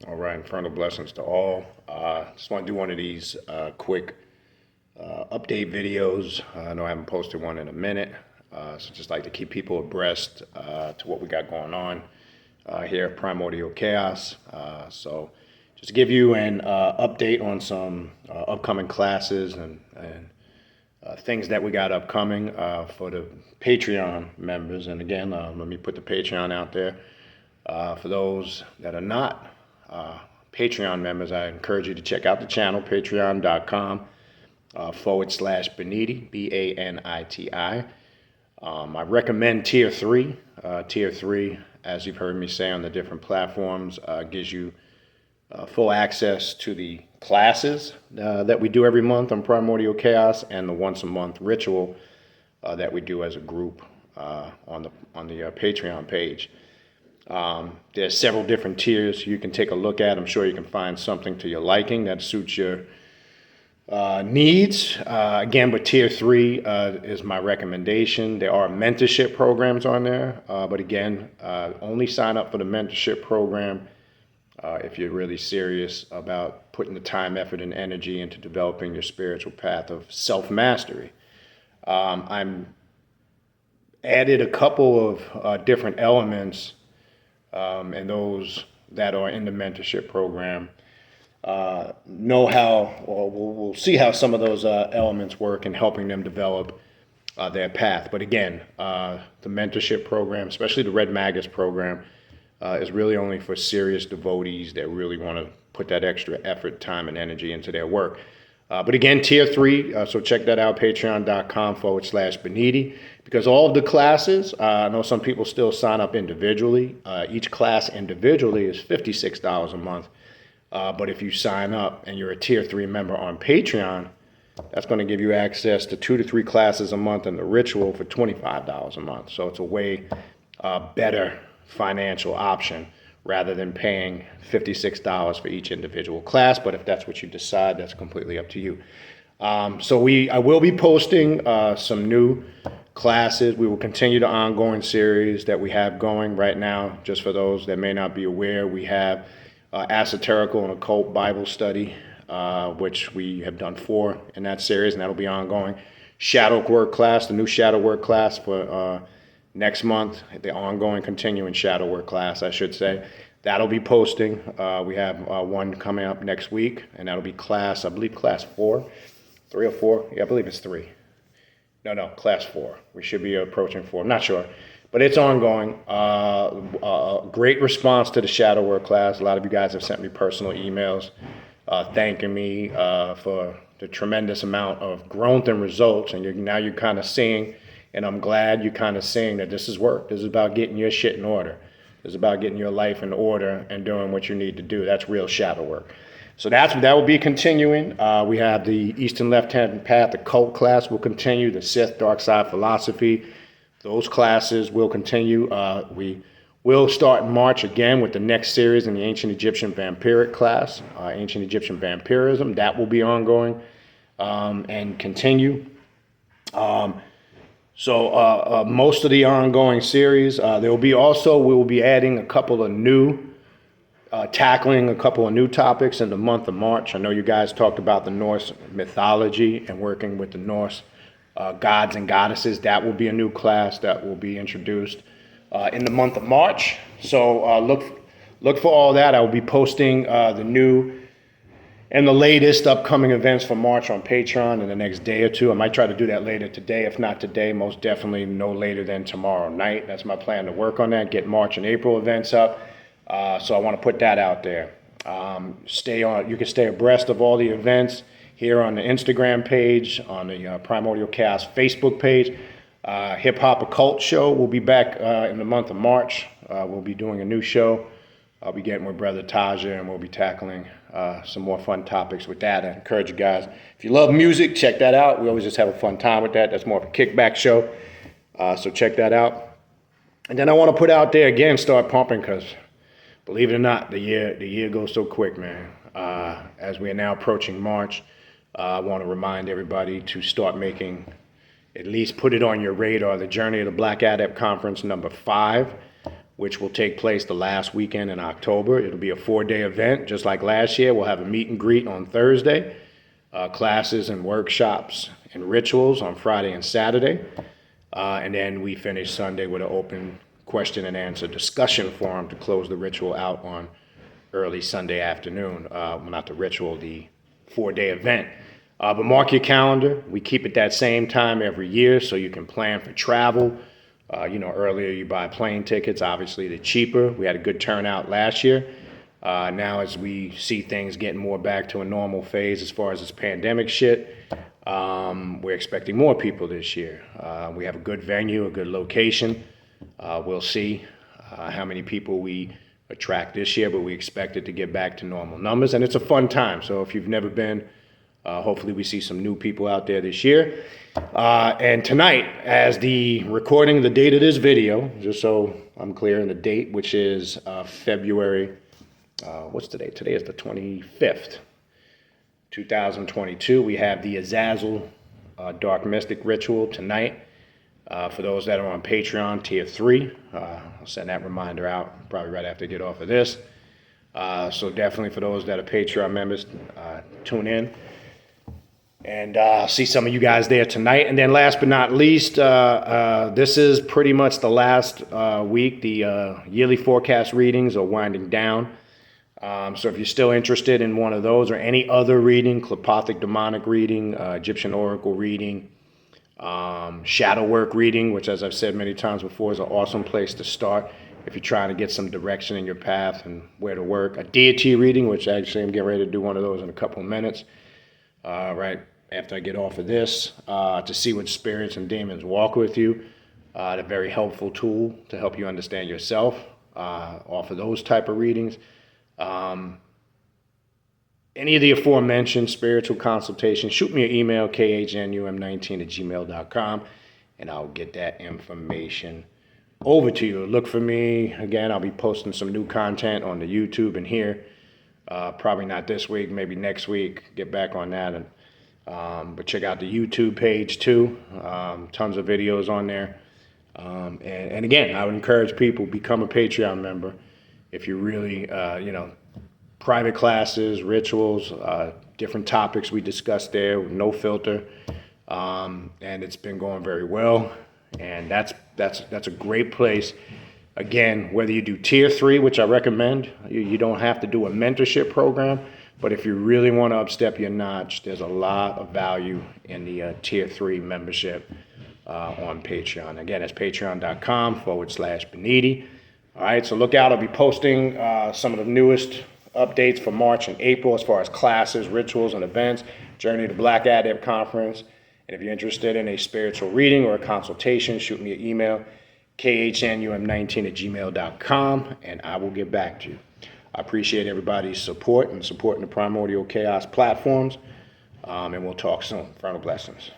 All right, infernal blessings to all. Just want to do one of these quick update videos. I know I haven't posted one in a minute, so just like to keep people abreast to what we got going on here at Primordial Chaos. So just to give you an update on some upcoming classes and things that we got upcoming for the Patreon members. And again, let me put the Patreon out there. For those that are not Patreon members, I encourage you to check out the channel, patreon.com /Baniti, Baniti. I recommend Tier 3. Tier 3, as you've heard me say on the different platforms, gives you full access to the classes that we do every month on Primordial Chaos and the once a month ritual that we do as a group on the Patreon page. There's several different tiers you can take a look at. I'm sure you can find something to your liking that suits your needs. Again, but Tier 3 is my recommendation. There are mentorship programs on there, but again, only sign up for the mentorship program if you're really serious about putting the time, effort, and energy into developing your spiritual path of self-mastery. I'm added a couple of different elements and those that are in the mentorship program know how, or we'll see how some of those elements work in helping them develop their path. But again, the mentorship program, especially the Red Magus program, is really only for serious devotees that really want to put that extra effort, time, and energy into their work. But again, Tier 3, so check that out, patreon.com /Baniti. Because all of the classes, I know some people still sign up individually. Each class individually is $56 a month. But if you sign up and you're a Tier 3 member on Patreon, that's going to give you access to 2 to 3 classes a month and the ritual for $25 a month. So it's a way better financial option rather than paying $56 for each individual class. But if that's what you decide, that's completely up to you. So I will be posting some new classes. We will continue the ongoing series that we have going right now. Just for those that may not be aware, we have esoterical and occult Bible study, which we have done 4 in that series, and that'll be ongoing. Shadow work class, the new shadow work class for next month, the ongoing continuing shadow work class, I should say. That'll be posting. We have one coming up next week, and that'll be class, I believe class 4, 3 or 4. Yeah, I believe it's 3. No, class 4. We should be approaching 4. I'm not sure. But it's ongoing. Great response to the shadow work class. A lot of you guys have sent me personal emails thanking me for the tremendous amount of growth and results. And now you're kind of seeing, and I'm glad you're kind of seeing that this is work. This is about getting your shit in order. This is about getting your life in order and doing what you need to do. That's real shadow work. So that will be continuing. We have the Eastern Left-Hand Path, the cult class will continue. The Sith Dark Side Philosophy, those classes will continue. We will start in March again with the next series in the Ancient Egyptian Vampiric class, Ancient Egyptian Vampirism. That will be ongoing and continue. So most of the ongoing series, we will be adding a couple of new, tackling a couple of new topics in the month of March. I know you guys talked about the Norse mythology and working with the Norse gods and goddesses. That will be a new class that will be introduced in the month of March. So look for all that. I will be posting the new and the latest upcoming events for March on Patreon in the next day or two. I might try to do that later today. If not today, most definitely no later than tomorrow night. That's my plan to work on that, get March and April events up. So I want to put that out there. You can stay abreast of all the events here on the Instagram page, on the Primordial Chaos Facebook page. Hip Hop Occult Show will be back in the month of March. We'll be doing a new show. I'll be getting with Brother Taja, and we'll be tackling some more fun topics with that. I encourage you guys, if you love music, check that out. We always just have a fun time with that. That's more of a kickback show. So check that out. And then I want to put out there again, start pumping, because believe it or not, the year goes so quick, man. As we are now approaching March, I want to remind everybody to start making, at least put it on your radar, the Journey of the Black Adept Conference number 5. which will take place the last weekend in October. It'll be a 4-day event, just like last year. We'll have a meet and greet on Thursday, classes and workshops and rituals on Friday and Saturday. And then we finish Sunday with an open question and answer discussion forum to close the ritual out on early Sunday afternoon. Well, not the ritual, the 4-day event. But mark your calendar. We keep it that same time every year so you can plan for travel. Earlier you buy plane tickets. Obviously, they're cheaper. We had a good turnout last year. Now as we see things getting more back to a normal phase as far as this pandemic shit, we're expecting more people this year. We have a good venue, a good location. We'll see how many people we attract this year, but we expect it to get back to normal numbers. And it's a fun time. So if you've never been, hopefully we see some new people out there this year. And tonight, as the recording, the date of this video, just so I'm clear in the date, which is February, what's the date? Today is the 25th, 2022. We have the Azazel Dark Mystic Ritual tonight. For those that are on Patreon, Tier 3, I'll send that reminder out probably right after I get off of this. So definitely for those that are Patreon members, tune in. And see some of you guys there tonight. And then last but not least, this is pretty much the last week. The yearly forecast readings are winding down. So if you're still interested in one of those or any other reading, Clepothic Demonic reading, Egyptian Oracle reading, shadow work reading, which as I've said many times before is an awesome place to start if you're trying to get some direction in your path and where to work. A deity reading, which actually I'm getting ready to do one of those in a couple of minutes. Right after I get off of this, to see what spirits and demons walk with you. A very helpful tool to help you understand yourself. Offer those type of readings. Any of the aforementioned spiritual consultations, shoot me an email, khnum19@gmail.com, and I'll get that information over to you. Look for me. Again, I'll be posting some new content on the YouTube and here. Probably not this week, maybe next week. Get back on that. But check out the YouTube page too. Tons of videos on there. And again, I would encourage people, become a Patreon member if you really, private classes, rituals, different topics we discussed there, no filter. And it's been going very well. And that's a great place. Again, whether you do Tier 3, which I recommend, you don't have to do a mentorship program, but if you really want to upstep your notch, there's a lot of value in the Tier 3 membership on Patreon. Again, it's patreon.com/Baniti. All right, so look out. I'll be posting some of the newest updates for March and April as far as classes, rituals, and events. Journey to Black Adept Conference. And if you're interested in a spiritual reading or a consultation, shoot me an email, khnum19@gmail.com, and I will get back to you. I appreciate everybody's support and supporting the Primordial Chaos platforms, and we'll talk soon. Final blessings.